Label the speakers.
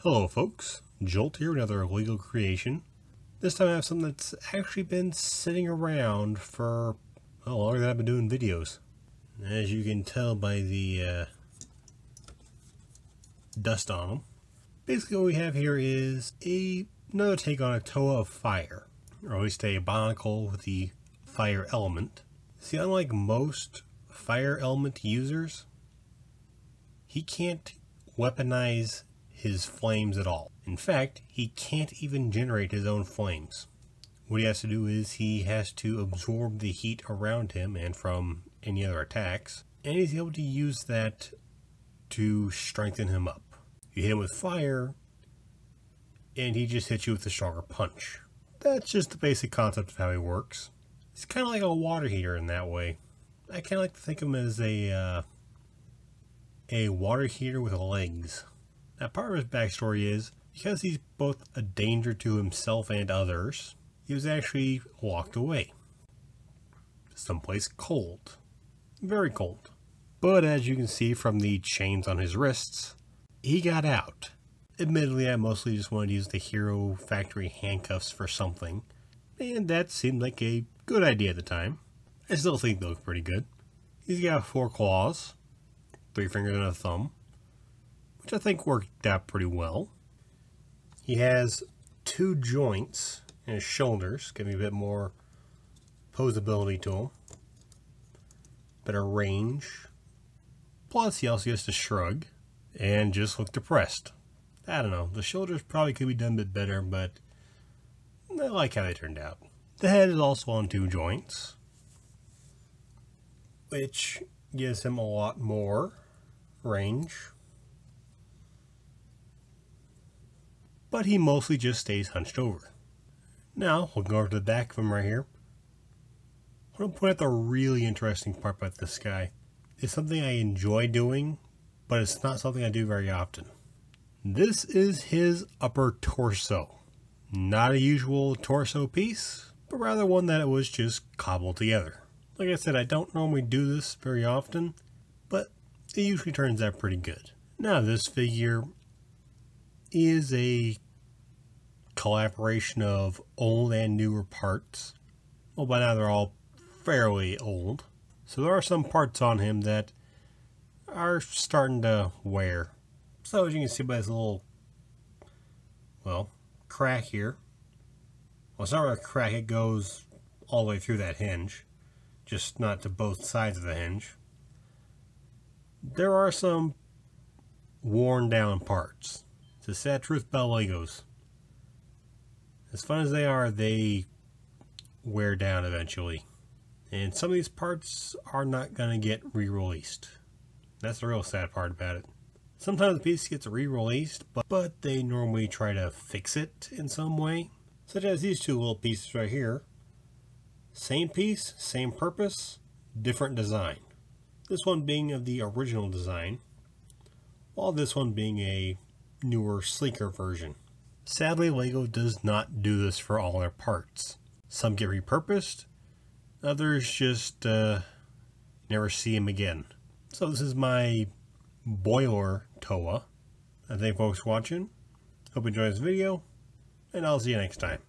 Speaker 1: Hello folks, Jolt here, another Lego creation. This time I have something that's actually been sitting around for longer than I've been doing videos. As you can tell by the dust on them. Basically what we have here is another take on a Toa of fire, or at least a Bionicle with the fire element. See, unlike most fire element users, he can't weaponize his flames at all. In fact, he can't even generate his own flames. What he has to do is he has to absorb the heat around him and from any other attacks, and he's able to use that to strengthen him up. You hit him with fire, and he just hits you with a stronger punch. That's just the basic concept of how he works. It's kind of like a water heater in that way. I kind of like to think of him as a water heater with legs. Now, part of his backstory is, because he's both a danger to himself and others, he was actually locked away. Someplace cold. Very cold. But as you can see from the chains on his wrists, he got out. Admittedly, I mostly just wanted to use the Hero Factory handcuffs for something, and that seemed like a good idea at the time. I still think they look pretty good. He's got 4 claws, 3 fingers and a thumb, which I think worked out pretty well. He has 2 joints in his shoulders, giving a bit more posability to him. Better range. Plus, he also gets to shrug and just look depressed. I don't know, the shoulders probably could be done a bit better, but I like how they turned out. The head is also on 2 joints, which gives him a lot more range. But he mostly just stays hunched over. Now, looking over to the back of him right here, I want to point out the really interesting part about this guy. It's something I enjoy doing, but it's not something I do very often. This is his upper torso. Not a usual torso piece, but rather one that was just cobbled together. Like I said, I don't normally do this very often, but it usually turns out pretty good. Now, this figure is a collaboration of old and newer parts. Well, by now they're all fairly old, so there are some parts on him that are starting to wear. So as you can see by this little, crack here. Well, it's not really a crack, it goes all the way through that hinge, just not to both sides of the hinge. There are some worn down parts. It's a sad truth about Legos. As fun as they wear down eventually. And some of these parts are not going to get re-released. That's the real sad part about it. Sometimes the piece gets re-released, but they normally try to fix it in some way. Such as these 2 little pieces right here. Same piece, same purpose, different design. This one being of the original design, while this one being a newer, sleeker version. Sadly, Lego does not do this for all their parts. Some get repurposed, others just never see them again. So this is my boiler Toa. I thank folks for watching. Hope you enjoyed this video, and I'll see you next time.